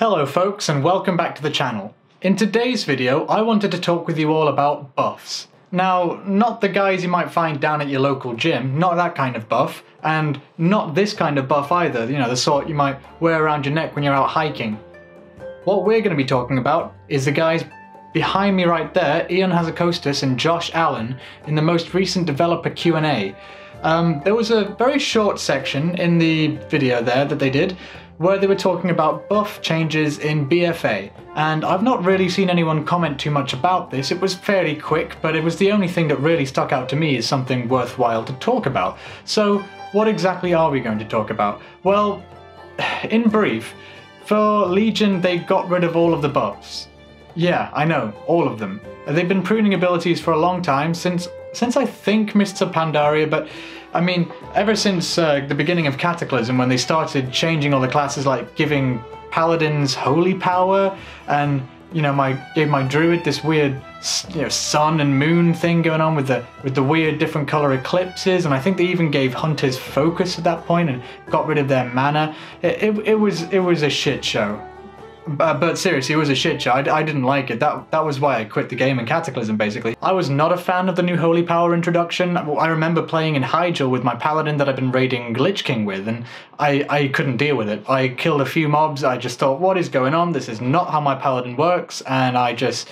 Hello folks and welcome back to the channel. In today's video I wanted to talk with you all about buffs. Now, not the guys you might find down at your local gym, not that kind of buff, and not this kind of buff either, you know, the sort you might wear around your neck when you're out hiking. What we're going to be talking about is the guys behind me right there, Ian Hazakostas and Josh Allen, in the most recent developer Q&A. There was a very short section in the video there that they did where they were talking about buff changes in BFA, and I've not really seen anyone comment too much about this. It was fairly quick, but it was the only thing that really stuck out to me as something worthwhile to talk about. So what exactly are we going to talk about? Well, in brief, for Legion they got rid of all of the buffs. Yeah, I know, all of them. They've been pruning abilities for a long time, since I think Mists of Pandaria, but I mean, ever since the beginning of Cataclysm, when they started changing all the classes, like giving Paladins holy power, and, you know, gave my Druid this weird, you know, sun and moon thing going on with the weird different color eclipses, and I think they even gave Hunters focus at that point and got rid of their mana. It was a shit show. But seriously, it was a shit show. I didn't like it. That was why I quit the game in Cataclysm, basically. I was not a fan of the new Holy Power introduction. I remember playing in Hyjal with my Paladin that I'd been raiding Lich King with, and I couldn't deal with it. I killed a few mobs. I just thought, what is going on? This is not how my Paladin works, and I just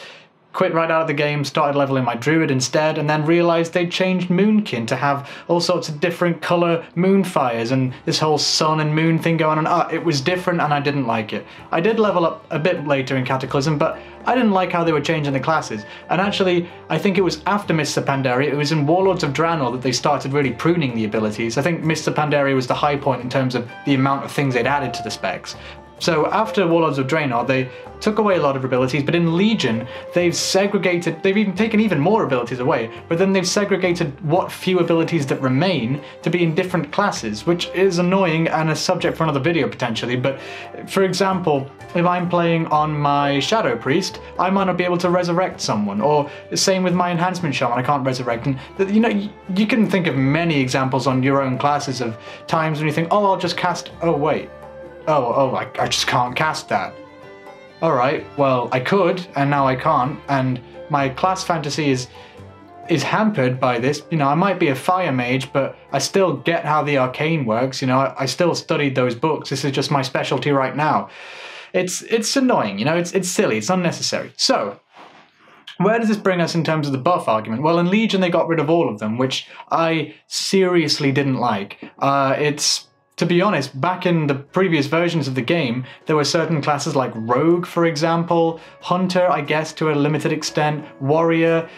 quit right out of the game, started leveling my Druid instead, and then realised they'd changed Moonkin to have all sorts of different colour moonfires and this whole sun and moon thing going on. It was different and I didn't like it. I did level up a bit later in Cataclysm, but I didn't like how they were changing the classes. And actually, I think it was after Mists of Pandaria, it was in Warlords of Draenor that they started really pruning the abilities. I think Mists of Pandaria was the high point in terms of the amount of things they'd added to the specs. So after Warlords of Draenor, they took away a lot of abilities, but in Legion, they've even taken more abilities away, but then they've segregated what few abilities that remain to be in different classes, which is annoying and a subject for another video potentially. But for example, if I'm playing on my Shadow Priest, I might not be able to resurrect someone, or the same with my Enhancement Shaman, I can't resurrect. And you know, you can think of many examples on your own classes of times when you think, oh, I'll just cast, oh wait. I just can't cast that. Alright, well, I could, and now I can't, and my class fantasy is hampered by this. You know, I might be a fire mage, but I still get how the arcane works, you know, I still studied those books. This is just my specialty right now. It's annoying, you know, it's silly, it's unnecessary. So, where does this bring us in terms of the buff argument? Well, in Legion they got rid of all of them, which I seriously didn't like. To be honest, back in the previous versions of the game, there were certain classes like Rogue, for example, Hunter, I guess, to a limited extent, Warrior,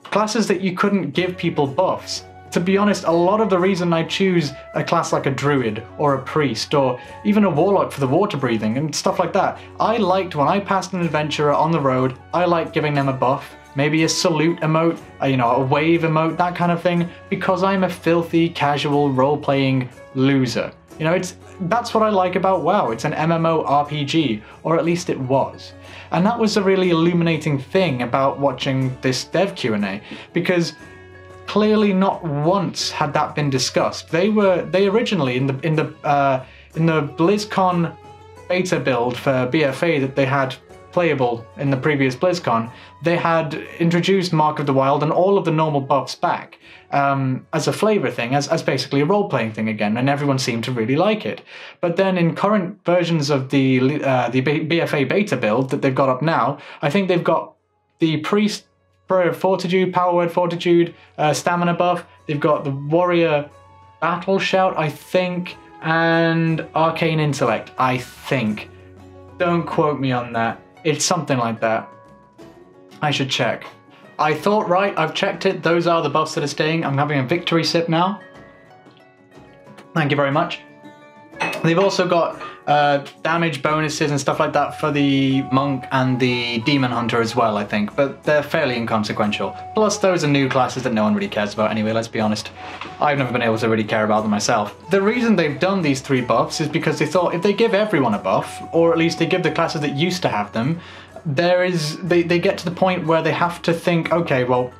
classes that you couldn't give people buffs. To be honest, a lot of the reason I choose a class like a Druid, or a Priest, or even a Warlock for the water breathing and stuff like that, I liked when I passed an adventurer on the road, I liked giving them a buff. Maybe a salute emote, you know, a wave emote, that kind of thing, because I'm a filthy, casual, role-playing loser. You know, that's what I like about WoW. It's an MMO RPG, or at least it was. And that was a really illuminating thing about watching this dev Q&A, because clearly not once had that been discussed. They originally in the BlizzCon beta build for BFA that they had playable in the previous BlizzCon, they had introduced Mark of the Wild and all of the normal buffs back as a flavor thing, as basically a role-playing thing again, and everyone seemed to really like it. But then in current versions of the BFA beta build that they've got up now, I think they've got the Priest Fortitude, Power Word Fortitude, Stamina buff, they've got the Warrior Battle Shout, I think, and Arcane Intellect, I think. Don't quote me on that. It's something like that. I should check. I thought right, I've checked it. Those are the buffs that are staying. I'm having a victory sip now. Thank you very much. They've also got damage bonuses and stuff like that for the Monk and the Demon Hunter as well, I think, but they're fairly inconsequential. Plus, those are new classes that no one really cares about anyway, let's be honest. I've never been able to really care about them myself. The reason they've done these 3 buffs is because they thought if they give everyone a buff, or at least they give the classes that used to have them, they get to the point where they have to think, okay, well,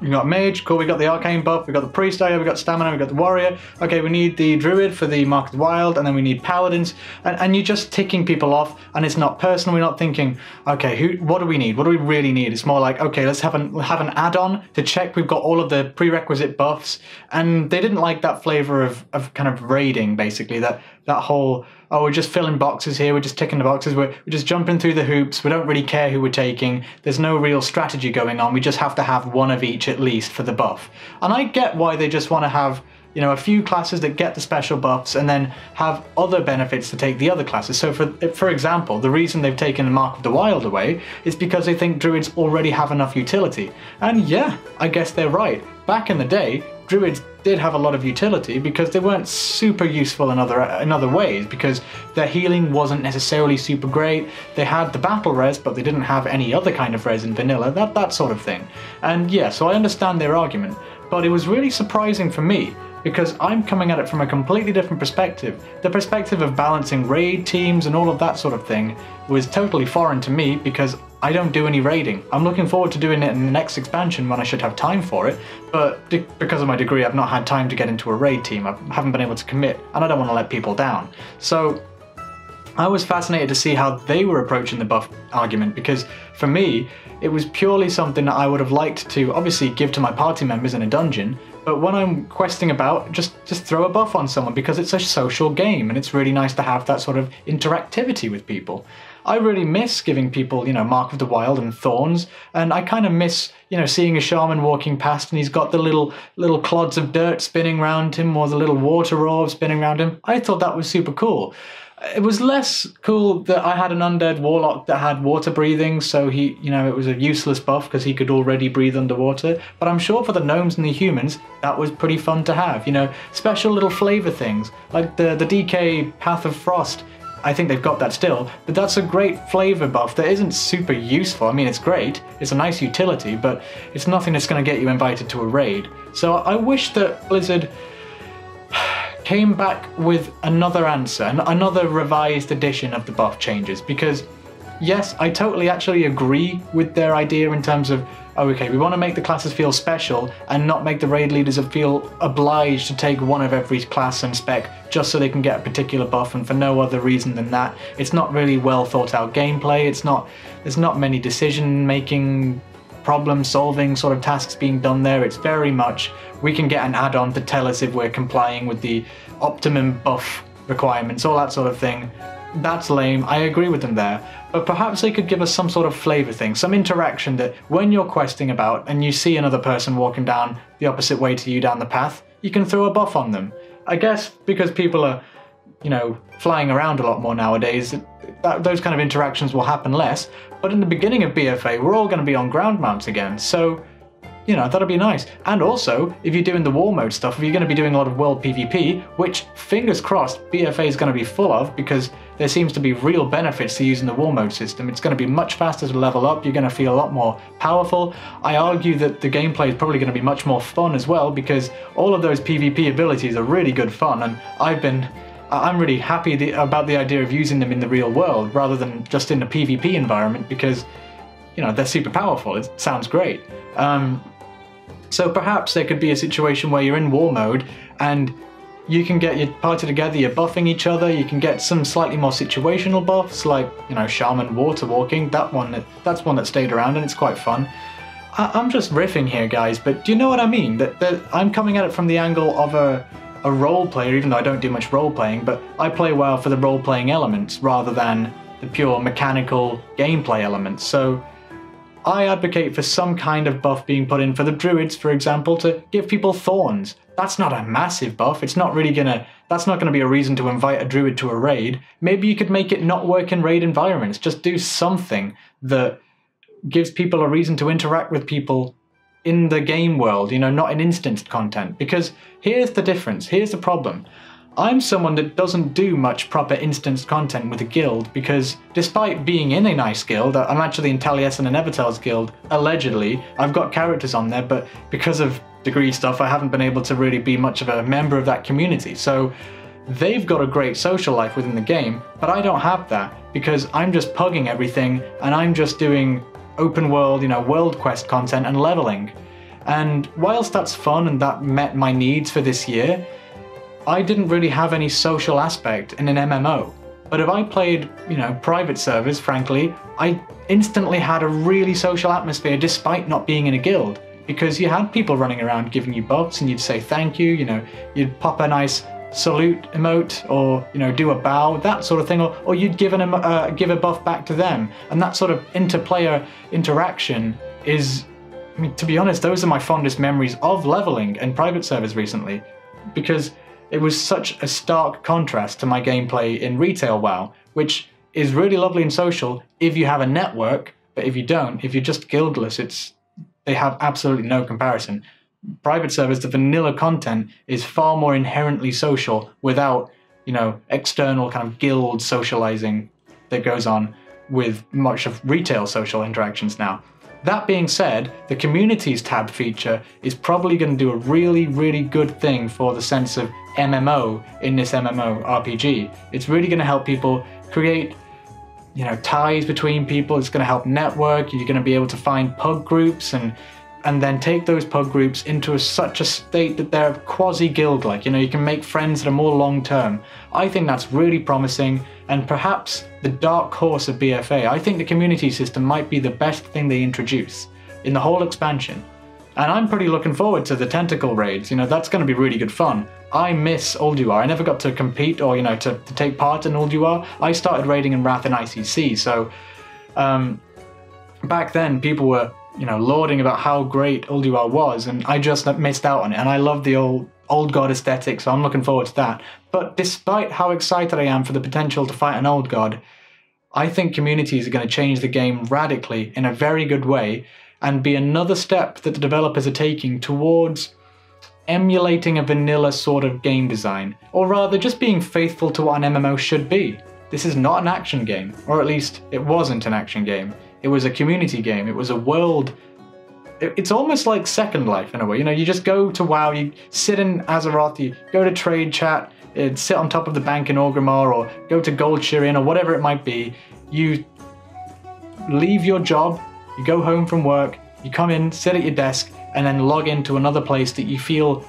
we got mage, cool, we got the arcane buff, we got the priest area, we got stamina, we got the warrior. Okay, we need the druid for the Mark of the Wild, and then we need paladins, and you're just ticking people off, and it's not personal. We're not thinking, okay, what do we need? What do we really need? It's more like, okay, let's have an add-on to check we've got all of the prerequisite buffs, and they didn't like that flavor of kind of raiding, basically, that whole, oh, we're just filling boxes here, we're just ticking the boxes, we're just jumping through the hoops, we don't really care who we're taking, there's no real strategy going on, we just have to have one of each at least for the buff. And I get why they just want to have, you know, a few classes that get the special buffs and then have other benefits to take the other classes. So for example, the reason they've taken Mark of the Wild away is because they think druids already have enough utility. And yeah, I guess they're right. Back in the day, druids did have a lot of utility because they weren't super useful in other ways, because their healing wasn't necessarily super great. They had the battle res, but they didn't have any other kind of res in vanilla, that sort of thing. And yeah, so I understand their argument, but it was really surprising for me because I'm coming at it from a completely different perspective. The perspective of balancing raid teams and all of that sort of thing was totally foreign to me because I don't do any raiding. I'm looking forward to doing it in the next expansion when I should have time for it, but because of my degree I've not had time to get into a raid team. I haven't been able to commit, and I don't want to let people down. So I was fascinated to see how they were approaching the buff argument, because for me it was purely something that I would have liked to obviously give to my party members in a dungeon, but when I'm questing about, just throw a buff on someone because it's a social game and it's really nice to have that sort of interactivity with people. I really miss giving people, you know, Mark of the Wild and Thorns, and I kind of miss, you know, seeing a shaman walking past and he's got the little clods of dirt spinning around him or the little water orb spinning around him. I thought that was super cool. It was less cool that I had an undead warlock that had water breathing, so he, you know, it was a useless buff because he could already breathe underwater. But I'm sure for the gnomes and the humans, that was pretty fun to have. You know, special little flavor things like the DK Path of Frost. I think they've got that still, but that's a great flavor buff that isn't super useful. I mean, it's great, it's a nice utility, but it's nothing that's going to get you invited to a raid. So I wish that Blizzard came back with another answer, another revised edition of the buff changes, because yes, I totally actually agree with their idea in terms of, oh, okay, we want to make the classes feel special and not make the raid leaders feel obliged to take one of every class and spec just so they can get a particular buff and for no other reason than that. It's not really well thought out gameplay, there's not many decision making, problem solving sort of tasks being done there. It's very much, we can get an add-on to tell us if we're complying with the optimum buff requirements, all that sort of thing. That's lame, I agree with them there. But perhaps they could give us some sort of flavor thing, some interaction that when you're questing about and you see another person walking down the opposite way to you down the path, you can throw a buff on them. I guess because people are, you know, flying around a lot more nowadays, those kind of interactions will happen less. But in the beginning of BFA, we're all going to be on ground mounts again, so, you know, that'll be nice. And also, if you're doing the war mode stuff, if you're going to be doing a lot of world PvP, which, fingers crossed, BFA is going to be full of, because there seems to be real benefits to using the war mode system. It's going to be much faster to level up, you're going to feel a lot more powerful. I argue that the gameplay is probably going to be much more fun as well, because all of those PvP abilities are really good fun, and I'm really happy about the idea of using them in the real world rather than just in a PvP environment, because, you know, they're super powerful. It sounds great. So perhaps there could be a situation where you're in war mode and you can get your party together, you're buffing each other, you can get some slightly more situational buffs like, you know, Shaman Water Walking, that's one that stayed around and it's quite fun. I'm just riffing here, guys, but do you know what I mean? That I'm coming at it from the angle of a role player, even though I don't do much role playing, but I play well for the role playing elements rather than the pure mechanical gameplay elements. So I advocate for some kind of buff being put in for the druids, for example, to give people thorns. That's not a massive buff. That's not gonna be a reason to invite a druid to a raid. Maybe you could make it not work in raid environments. Just do something that gives people a reason to interact with people in the game world, you know, not in instanced content. Because here's the difference, here's the problem. I'm someone that doesn't do much proper instanced content with a guild, because despite being in a nice guild, I'm actually in Taliesin and Evertel's guild, allegedly. I've got characters on there, but because of degree stuff, I haven't been able to really be much of a member of that community. So they've got a great social life within the game, but I don't have that, because I'm just pugging everything and I'm just doing open world, you know, world quest content and leveling. And whilst that's fun and that met my needs for this year, I didn't really have any social aspect in an MMO. But if I played, private servers, frankly, I instantly had a really social atmosphere despite not being in a guild. Because you had people running around giving you buffs and you'd say thank you, you'd pop a nice salute emote or, do a bow, that sort of thing, or you'd give a buff back to them. And that sort of interplayer interaction is, to be honest, those are my fondest memories of leveling in private servers recently. Because it was such a stark contrast to my gameplay in retail WoW, which is really lovely and social if you have a network, but if you don't, if you're just guildless, they have absolutely no comparison. Private servers, the vanilla content is far more inherently social without, external kind of guild socializing that goes on with much of retail social interactions now. That being said, the Communities tab feature is probably going to do a really, really good thing for the sense of MMO in this MMORPG. It's really going to help people create, ties between people. It's going to help network. You're going to be able to find pub groups and then take those pub groups into such a state that they're quasi-guild-like. You can make friends that are more long-term. I think that's really promising, and perhaps the dark horse of BFA. I think the community system might be the best thing they introduce in the whole expansion. And I'm pretty looking forward to the tentacle raids. That's going to be really good fun. I miss Ulduar. I never got to compete or, to take part in Ulduar. I started raiding in Wrath and ICC, so back then people were lauding about how great Ulduar was, and I just missed out on it. And I love the old god aesthetic, so I'm looking forward to that. But despite how excited I am for the potential to fight an old god, I think communities are going to change the game radically in a very good way and be another step that the developers are taking towards emulating a vanilla sort of game design, or rather just being faithful to what an MMO should be. This is not an action game, or at least it wasn't an action game. It was a community game. It was a world. It's almost like Second Life in a way. You just go to WoW, you sit in Azeroth, you go to trade chat, sit on top of the bank in Orgrimmar, or go to Gold Shirin, or whatever it might be. You leave your job, you go home from work, you come in, sit at your desk, and then log into another place that you feel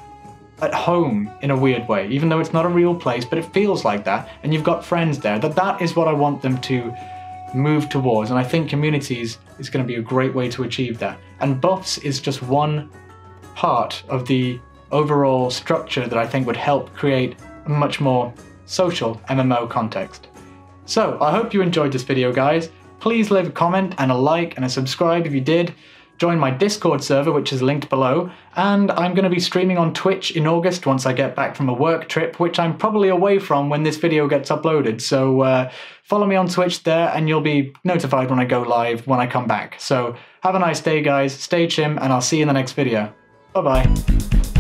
at home in a weird way, even though it's not a real place, but it feels like that, and you've got friends there. That is what I want them to move towards, and I think Communities is going to be a great way to achieve that. And buffs is just one part of the overall structure that I think would help create a much more social MMO context. So I hope you enjoyed this video, guys. Please leave a comment and a like and a subscribe if you did. Join my Discord server, which is linked below, and I'm going to be streaming on Twitch in August once I get back from a work trip, which I'm probably away from when this video gets uploaded. So follow me on Twitch there and you'll be notified when I go live when I come back. So have a nice day, guys, stay chim, and I'll see you in the next video. Bye bye.